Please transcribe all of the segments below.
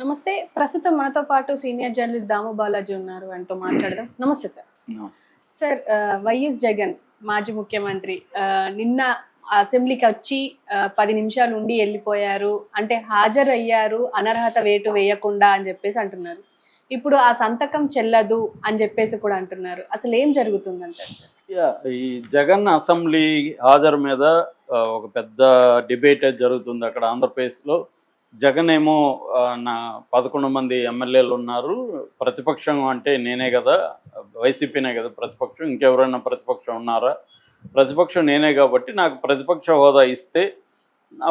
నమస్తే. ప్రస్తుతం మనతో పాటు సీనియర్ జర్నలిస్ట్ దాము బాలాజీ ఉన్నారు. ఆయనతో మాట్లాడదాం. నమస్తే సార్. నమస్తే. సార్ వైఎస్ జగన్ మాజీ ముఖ్యమంత్రి నిన్న అసెంబ్లీకి వచ్చి 10 నిమిషాలు ఉండి వెళ్ళిపోయారు. అంటే హాజరయ్యారు అనర్హత వేటు వేయకుండా అని చెప్పేసి అంటున్నారు. ఇప్పుడు ఆ సంతకం చెల్లదు అని చెప్పేసి కూడా అంటున్నారు. అసలు ఏం జరుగుతుందంటారు సార్? ఈ జగన్ అసెంబ్లీ హాజరు మీద ఒక పెద్ద డిబేట్ జరుగుతుంది అక్కడ ఆంధ్రప్రదేశ్లో. జగన్ ఏమో నా 11 మంది ఎమ్మెల్యేలు ఉన్నారు, ప్రతిపక్షం అంటే నేనే కదా, వైసీపీనే కదా ప్రతిపక్షం, ఇంకెవరైనా ప్రతిపక్షం ఉన్నారా, ప్రతిపక్షం నేనే కాబట్టి నాకు ప్రతిపక్ష హోదా ఇస్తే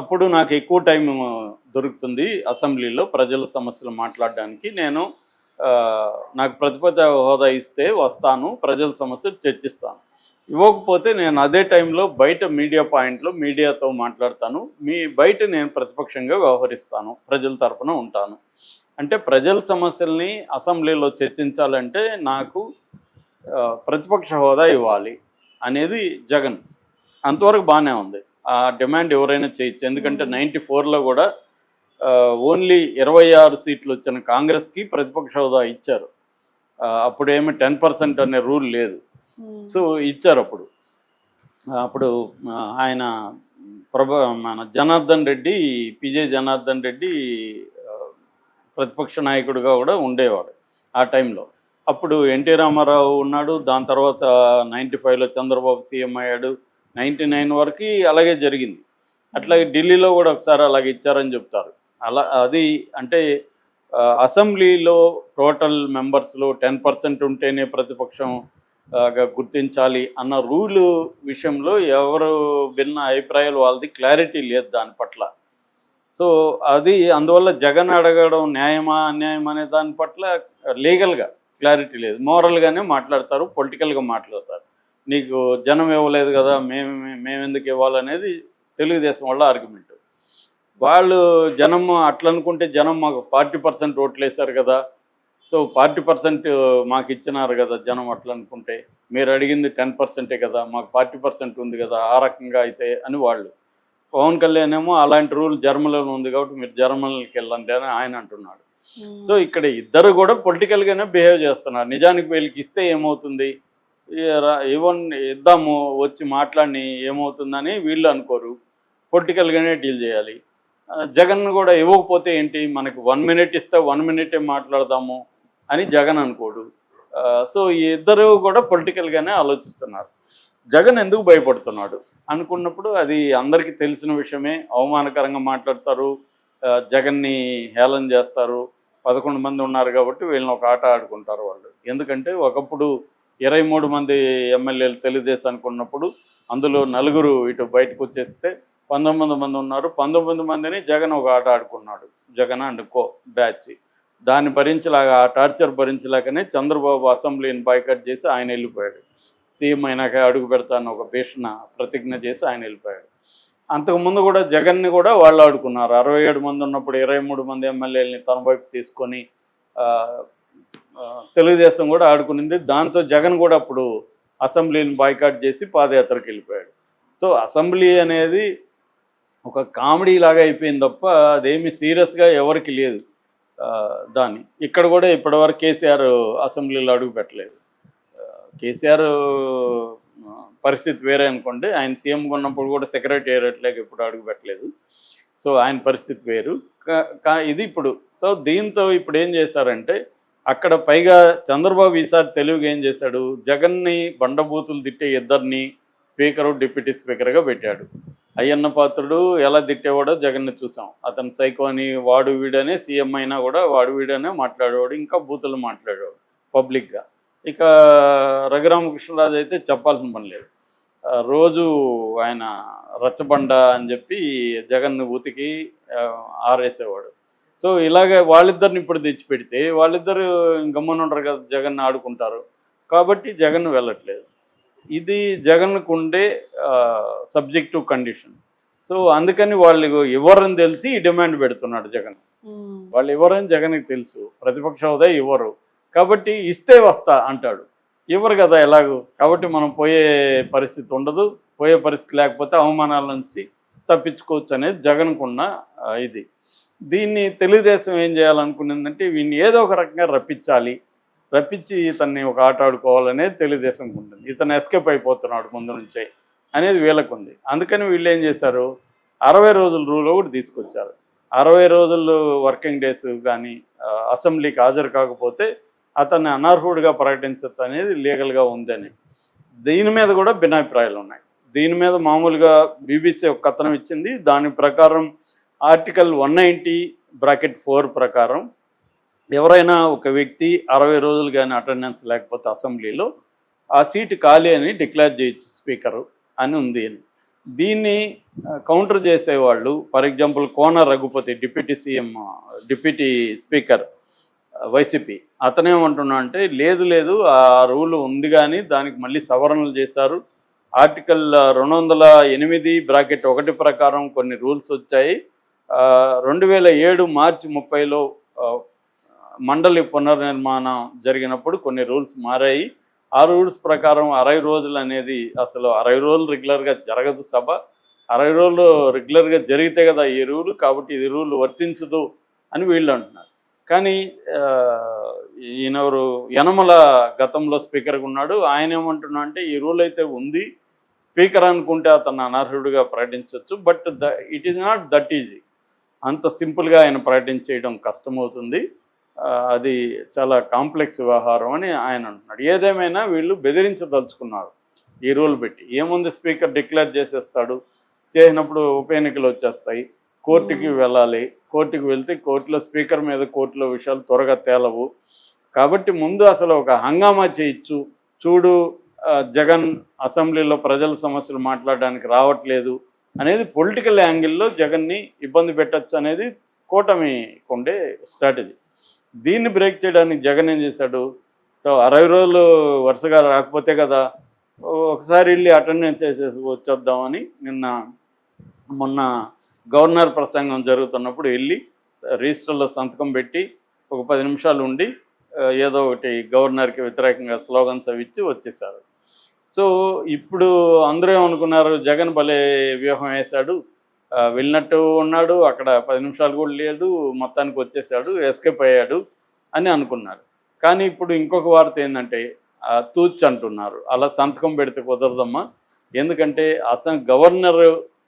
అప్పుడు నాకు ఎక్కువ టైం దొరుకుతుంది అసెంబ్లీలో ప్రజల సమస్యలు మాట్లాడడానికి. నాకు ప్రతిపక్ష హోదా ఇస్తే వస్తాను, ప్రజల సమస్యలు చర్చిస్తాను. ఇవ్వకపోతే నేను అదే టైంలో బయట మీడియా పాయింట్లో మీడియాతో మాట్లాడతాను, బయట నేను ప్రతిపక్షంగా వ్యవహరిస్తాను, ప్రజల తరపున ఉంటాను. అంటే ప్రజల సమస్యల్ని అసెంబ్లీలో చర్చించాలంటే నాకు ప్రతిపక్ష హోదా ఇవ్వాలి అనేది జగన్. అంతవరకు బాగానే ఉంది, ఆ డిమాండ్ ఎవరైనా చేయొచ్చు. ఎందుకంటే 94లో కూడా ఓన్లీ 26 సీట్లు వచ్చిన కాంగ్రెస్కి ప్రతిపక్ష హోదా ఇచ్చారు. అప్పుడేమి 10% అనే రూల్ లేదు. సో ఇచ్చారు. అప్పుడు ఆయన మన జనార్దన్ రెడ్డి, పిజే జనార్దన్ రెడ్డి ప్రతిపక్ష నాయకుడిగా కూడా ఉండేవాడు ఆ టైంలో. అప్పుడు ఎన్టీ రామారావు ఉన్నాడు, దాని తర్వాత 95లో చంద్రబాబు సీఎం అయ్యాడు, 99 వరకు అలాగే జరిగింది. అట్లాగే ఢిల్లీలో కూడా ఒకసారి అలాగే ఇచ్చారని చెప్తారు. అది అంటే అసెంబ్లీలో టోటల్ మెంబర్స్లో 10% ఉంటేనే ప్రతిపక్షం గుర్తించాలి అన్న రూలు విషయంలో ఎవరు భిన్న అభిప్రాయాలు వాళ్ళది క్లారిటీ లేదు దాని పట్ల. సో అందువల్ల జగన్ అడగడం న్యాయమా అన్యాయమా అనే దాని పట్ల లీగల్గా క్లారిటీ లేదు. మోరల్గానే మాట్లాడతారు, పొలిటికల్గా మాట్లాడతారు. నీకు జనం ఇవ్వలేదు కదా, మేమెందుకు ఇవ్వాలనేది తెలుగుదేశం వాళ్ళ ఆర్గ్యుమెంట్. వాళ్ళు జనం అట్లా అనుకుంటే జనం మాకు 40% ఓట్లు వేశారు కదా, సో 40% మాకు ఇచ్చినారు కదా జనం, అట్లా అనుకుంటే మీరు అడిగింది 10%ఏ కదా, మాకు 40% ఉంది కదా ఆ రకంగా అయితే అని వాళ్ళు. పవన్ కళ్యాణ్ ఏమో అలాంటి రూల్ జర్మనీలో ఉంది కాబట్టి మీరు జర్మనీకి వెళ్ళండి అని ఆయన అంటున్నాడు. సో ఇక్కడ ఇద్దరు కూడా పొలిటికల్గానే బిహేవ్ చేస్తున్నారు. నిజానికి వీళ్ళకి ఇస్తే ఏమవుతుంది, ఇద్దాము వచ్చి మాట్లాడి ఏమవుతుందని వీళ్ళు అనుకోరు, పొలిటికల్గానే డీల్ చేయాలి. జగన్ కూడా ఇవ్వకపోతే ఏంటి, మనకి 1 మినిట్ ఇస్తే 1 మినిటే మాట్లాడదాము అని జగన్ అనుకోడు. సో ఈ ఇద్దరు కూడా పొలిటికల్గానే ఆలోచిస్తున్నారు. జగన్ ఎందుకు భయపడుతున్నాడు అనుకున్నప్పుడు అది అందరికీ తెలిసిన విషయమే. అవమానకరంగా మాట్లాడతారు, జగన్ని హేళన చేస్తారు. 11 మంది ఉన్నారు కాబట్టి వీళ్ళని ఒక ఆట ఆడుకుంటారు వాళ్ళు. ఎందుకంటే ఒకప్పుడు 23 మంది ఎమ్మెల్యేలు తెలుగుదేశానికి ఉన్నప్పుడు అందులో 4 ఇటు బయటకు వచ్చేస్తే 19 మంది ఉన్నారు. 19 మందిని జగన్ ఒక ఆట ఆడుకున్నాడు, జగన్ అండ్ కో బ్యాచ్. దాన్ని భరించలేక, ఆ టార్చర్ భరించలేకనే చంద్రబాబు అసెంబ్లీని బాయ్కట్ చేసి ఆయన వెళ్ళిపోయాడు. సీఎం అయినాక అడుగు పెడతాను ఒక భీషణ ప్రతిజ్ఞ చేసి ఆయన వెళ్ళిపోయాడు. అంతకుముందు కూడా జగన్ని కూడా వాళ్ళు ఆడుకున్నారు. 67 మంది ఉన్నప్పుడు 23 మంది ఎమ్మెల్యేలని తన వైపు తీసుకొని తెలుగుదేశం కూడా ఆడుకునింది. దాంతో జగన్ కూడా అప్పుడు అసెంబ్లీని బాయ్కాట్ చేసి పాదయాత్రకు వెళ్ళిపోయాడు. సో అసెంబ్లీ అనేది ఒక కామెడీ లాగా అయిపోయింది తప్ప అదేమి సీరియస్గా ఎవరికి లేదు దాన్ని. ఇక్కడ కూడా ఇప్పటివరకు కేసీఆర్ అసెంబ్లీలో అడుగు పెట్టలేదు. కేసీఆర్ పరిస్థితి వేరే అనుకోండి, ఆయన సీఎంగా ఉన్నప్పుడు కూడా సెక్రటేరియట్లోకి ఇప్పుడు అడుగు పెట్టలేదు. సో ఆయన పరిస్థితి వేరు. ఇది ఇప్పుడు. సో దీంతో ఇప్పుడు ఏం చేశారంటే అక్కడ పైగా చంద్రబాబు ఈసారి తెలుగుగా ఏం చేశాడు, జగన్ని బండబూతులు తిట్టే ఇద్దరిని స్పీకరు, డిప్యూటీ స్పీకర్గా పెట్టాడు. అయ్యన్న పాత్రుడు ఎలా తిట్టేవాడో జగన్ని చూసాం. అతను సైకో అని, వాడు వీడనే, సీఎం అయినా కూడా వాడు వీడనే మాట్లాడేవాడు, ఇంకా బూతులు మాట్లాడేవాడు పబ్లిక్గా. ఇక రఘురామకృష్ణరాజు అయితే చెప్పాల్సిన పని లేదు, రోజు ఆయన రచ్చబండ అని చెప్పి జగన్ను ఉతికి ఆరేసేవాడు. సో ఇలాగే వాళ్ళిద్దరిని ఇప్పుడు తెచ్చిపెడితే వాళ్ళిద్దరు గమ్మున ఉంటారు కదా, జగన్ ఆడుకుంటారు కాబట్టి జగన్ వెళ్ళట్లేదు. ఇది జగన్కు ఉండే సబ్జెక్టివ్ కండిషన్. సో అందుకని వాళ్ళు ఎవరని తెలిసి డిమాండ్ పెడుతున్నాడు జగన్. వాళ్ళు ఎవరని జగన్కి తెలుసు, ప్రతిపక్ష హోదా ఇవ్వరు కాబట్టి ఇస్తే వస్తా అంటాడు. ఇవ్వరు కదా ఎలాగూ, కాబట్టి మనం పోయే పరిస్థితి ఉండదు. పోయే పరిస్థితి లేకపోతే అవమానాల నుంచి తప్పించుకోవచ్చు అనేది జగన్కున్న ఇది. దీన్ని తెలుగుదేశం ఏం చేయాలనుకున్నదంటే వీడిని ఏదో ఒక రకంగా రప్పించి ఇతన్ని ఒక ఆట ఆడుకోవాలనేది తెలుగుదేశంకి ఉంటుంది. ఇతను ఎస్కేప్ అయిపోతున్నాడు ముందు నుంచే అనేది వీళ్ళకు ఉంది. అందుకని వీళ్ళు ఏం చేశారు, 60 రోజుల రూల్ ఒకటి తీసుకొచ్చారు. 60 రోజులు వర్కింగ్ డేస్ కానీ అసెంబ్లీకి హాజరు కాకపోతే అతన్ని అనర్హుడిగా ప్రకటించచ్చు అనేది లీగల్గా ఉందని. దీని మీద కూడా భిన్నాభిప్రాయాలు ఉన్నాయి. దీని మీద మామూలుగా బీబీసీ ఒక కథనం ఇచ్చింది. దాని ప్రకారం ఆర్టికల్ 190(4) ప్రకారం ఎవరైనా ఒక వ్యక్తి 60 రోజులు కానీ అటెండెన్స్ లేకపోతే అసెంబ్లీలో ఆ సీటు ఖాళీ అని డిక్లేర్ చేయొచ్చు స్పీకరు అని ఉంది. దీన్ని కౌంటర్ చేసేవాళ్ళు for example Kona Raghupathi deputy speaker YCP అతనేమంటున్నా అంటే లేదు ఆ రూల్ ఉంది కానీ దానికి మళ్ళీ సవరణలు చేశారు. ఆర్టికల్ 208(1) ప్రకారం కొన్ని రూల్స్ వచ్చాయి. 2007 మార్చి 30లో మండలి పునర్నిర్మాణం జరిగినప్పుడు కొన్ని రూల్స్ మారాయి. ఆ రూల్స్ ప్రకారం 60 రోజులు అనేది అసలు 60 రోజులు రెగ్యులర్గా జరగదు సభ. 60 రోజులు రెగ్యులర్గా జరిగితే కదా ఈ రూలు, కాబట్టి ఇది రూల్ వర్తించదు అని వీళ్ళు అంటున్నారు. కానీ ఈయనెవరు యనమల గతంలో స్పీకర్గా ఉన్నాడు. ఆయన ఏమంటున్నా అంటే ఈ రూల్ అయితే ఉంది, స్పీకర్ అనుకుంటే అతను అనర్హుడిగా ప్రకటించవచ్చు, but it is not that easy. అంత సింపుల్గా ఆయన ప్రకటించేయడం కష్టమవుతుంది, అది చాలా కాంప్లెక్స్ వ్యవహారం అని ఆయన అంటున్నాడు. ఏదేమైనా వీళ్ళు బెదిరించదలుచుకున్నారు ఈ రూల్ పెట్టి. ఏముంది, స్పీకర్ డిక్లేర్ చేసేస్తాడు, చేసినప్పుడు ఉప ఎన్నికలు వచ్చేస్తాయి, కోర్టుకి వెళ్ళాలి, కోర్టుకి వెళ్తే కోర్టులో స్పీకర్ మీద కోర్టులో విషయాలు త్వరగా తేలవు. కాబట్టి ముందు అసలు ఒక హంగామా చేయొచ్చు, చూడు జగన్ అసెంబ్లీలో ప్రజల సమస్యలు మాట్లాడడానికి రావట్లేదు అనేది పొలిటికల్ యాంగిల్లో జగన్ని ఇబ్బంది పెట్టచ్చు అనేది కూటమికి ఉండే స్ట్రాటజీ. దీన్ని బ్రేక్ చేయడానికి జగన్ ఏం చేశాడు, సో 60 రోజులు వరుసగా రాకపోతే కదా ఒకసారి వెళ్ళి అటెండెన్స్ వేసేసి వచ్చేద్దామని మొన్న గవర్నర్ ప్రసంగం జరుగుతున్నప్పుడు వెళ్ళి రిజిస్టర్లో సంతకం పెట్టి ఒక 10 నిమిషాలు ఉండి ఏదో ఒకటి గవర్నర్కి వ్యతిరేకంగా స్లోగన్స్ అవి ఇచ్చి వచ్చేసారు. సో ఇప్పుడు అందరూ ఏమనుకున్నారు, జగన్ భలే వ్యూహం వేశాడు, వెళ్ళినట్టు ఉన్నాడు, అక్కడ 10 నిమిషాలు కూడా లేడు, మొత్తానికి వచ్చేసాడు, ఎస్కేప్ అయ్యాడు అని అనుకున్నారు. కానీ ఇప్పుడు ఇంకొక వార్త ఏంటంటే తూచ్ అంటున్నారు, అలా సంతకం పెడితే కుదరదమ్మా, ఎందుకంటే గవర్నర్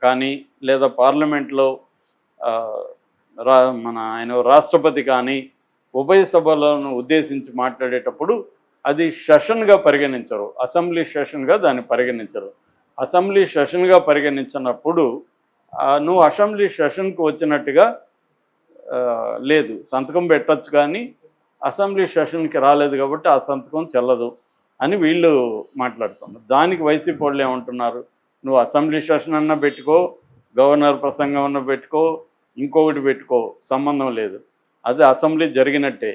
కానీ లేదా పార్లమెంట్లో ఆయన రాష్ట్రపతి కానీ ఉభయ సభలను ఉద్దేశించి మాట్లాడేటప్పుడు అది సెషన్గా పరిగణించరు, అసెంబ్లీ సెషన్గా దాన్ని పరిగణించరు. అసెంబ్లీ సెషన్గా పరిగణించినప్పుడు నువ్వు అసెంబ్లీ సెషన్కి వచ్చినట్టుగా లేదు, సంతకం పెట్టచ్చు, కానీ అసెంబ్లీ సెషన్కి రాలేదు కాబట్టి ఆ సంతకం చెల్లదు అని వీళ్ళు మాట్లాడుతున్నారు. దానికి వైసీపీ వాళ్ళు ఏమంటున్నారు, నువ్వు అసెంబ్లీ సెషన్ అన్నా పెట్టుకో, గవర్నర్ ప్రసంగం అన్నా పెట్టుకో, ఇంకొకటి పెట్టుకో, సంబంధం లేదు, అది అసెంబ్లీ జరిగినట్టే,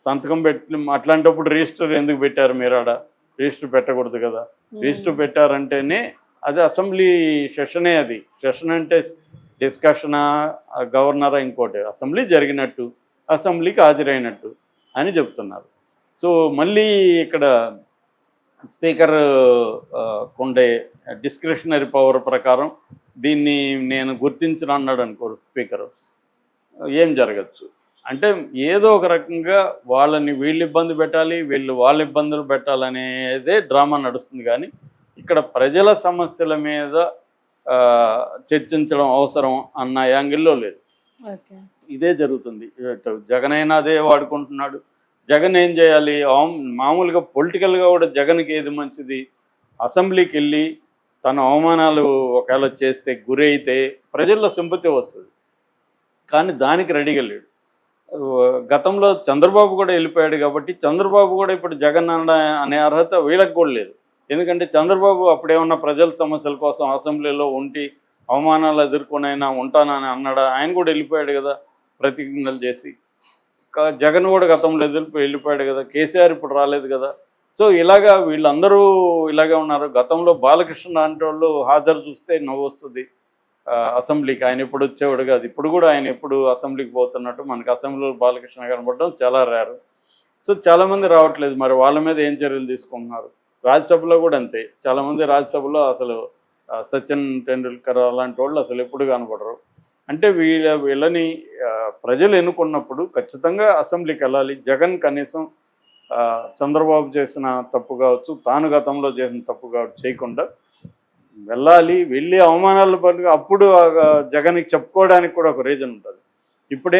సంతకం పెట్టి అట్లాంటప్పుడు రిజిస్టర్ ఎందుకు పెట్టారు మీరు? ఆడ రిజిస్టర్ పెట్టకూడదు కదా. రిజిస్టర్ పెట్టారంటేనే అది అసెంబ్లీ సెషనే, అది సెషన్ అంటే డిస్కషనా, గవర్నరా, ఇంకోటి, అసెంబ్లీ జరిగినట్టు, అసెంబ్లీకి హాజరైనట్టు అని చెప్తున్నారు. సో మళ్ళీ ఇక్కడ స్పీకర్ ఉండే డిస్క్రిషనరీ పవర్ ప్రకారం దీన్ని నేను గుర్తించను అన్నాడు అనుకో స్పీకరు, ఏం జరగచ్చు అంటే ఏదో ఒక రకంగా వాళ్ళని వీళ్ళు ఇబ్బంది పెట్టాలి, వీళ్ళు వాళ్ళ ఇబ్బందులు పెట్టాలనేదే డ్రామా నడుస్తుంది. కానీ ఇక్కడ ప్రజల సమస్యల మీద చర్చించడం అవసరం అన్న యాంగిల్లో లేదు. ఇదే జరుగుతుంది. జగన్ అయినా అదే వాడుకుంటున్నాడు. జగన్ ఏం చేయాలి, మామూలుగా పొలిటికల్గా కూడా జగన్కి ఏది మంచిది, అసెంబ్లీకి వెళ్ళి తన అవమానాలు ఒకవేళ చేస్తే గురైతే ప్రజల్లో సింపతి వస్తుంది, కానీ దానికి రెడీగా లేడు. గతంలో చంద్రబాబు కూడా వెళ్ళిపోయాడు కాబట్టి చంద్రబాబు కూడా ఇప్పుడు జగన్ అనే అర్హత వీళ్ళకి కూడా లేదు. ఎందుకంటే చంద్రబాబు అప్పుడేమన్నా ప్రజల సమస్యల కోసం అసెంబ్లీలో ఉండి అవమానాలు ఎదుర్కొనైనా ఉంటానని అన్నాడా? ఆయన కూడా వెళ్ళిపోయాడు కదా ప్రతిజ్ఞలు చేసి. జగన్ కూడా గతంలో వెళ్ళిపోయాడు కదా, కేసీఆర్ ఇప్పుడు రాలేదు కదా. సో ఇలాగా వీళ్ళందరూ ఇలాగే ఉన్నారు. గతంలో బాలకృష్ణ లాంటి వాళ్ళు హాజరు చూస్తే నవ్వు వస్తుంది అసెంబ్లీకి. ఆయన ఎప్పుడు వచ్చేవాడు కాదు, ఇప్పుడు కూడా ఆయన ఎప్పుడు అసెంబ్లీకి పోతున్నట్టు మనకి అసెంబ్లీలో బాలకృష్ణ కనపడడం చాలా రేరు. సో చాలామంది రావట్లేదు, మరి వాళ్ళ మీద ఏం చర్యలు తీసుకుంటున్నారు? రాజ్యసభలో కూడా అంతే, చాలామంది రాజ్యసభలో అసలు సచిన్ టెండూల్కర్ అలాంటి వాళ్ళు అసలు ఎప్పుడు కనపడరు. అంటే వీళ్ళని ప్రజలు ఎన్నుకున్నప్పుడు ఖచ్చితంగా అసెంబ్లీకి వెళ్ళాలి. జగన్ కనీసం చంద్రబాబు చేసిన తప్పు కావచ్చు, తాను గతంలో చేసిన తప్పు కావచ్చు చేయకుండా వెళ్ళాలి. వెళ్ళి అవమానాలు పడి అప్పుడు జగన్కి చెప్పుకోవడానికి కూడా ఒక రీజన్ ఉంటుంది. ఇప్పుడు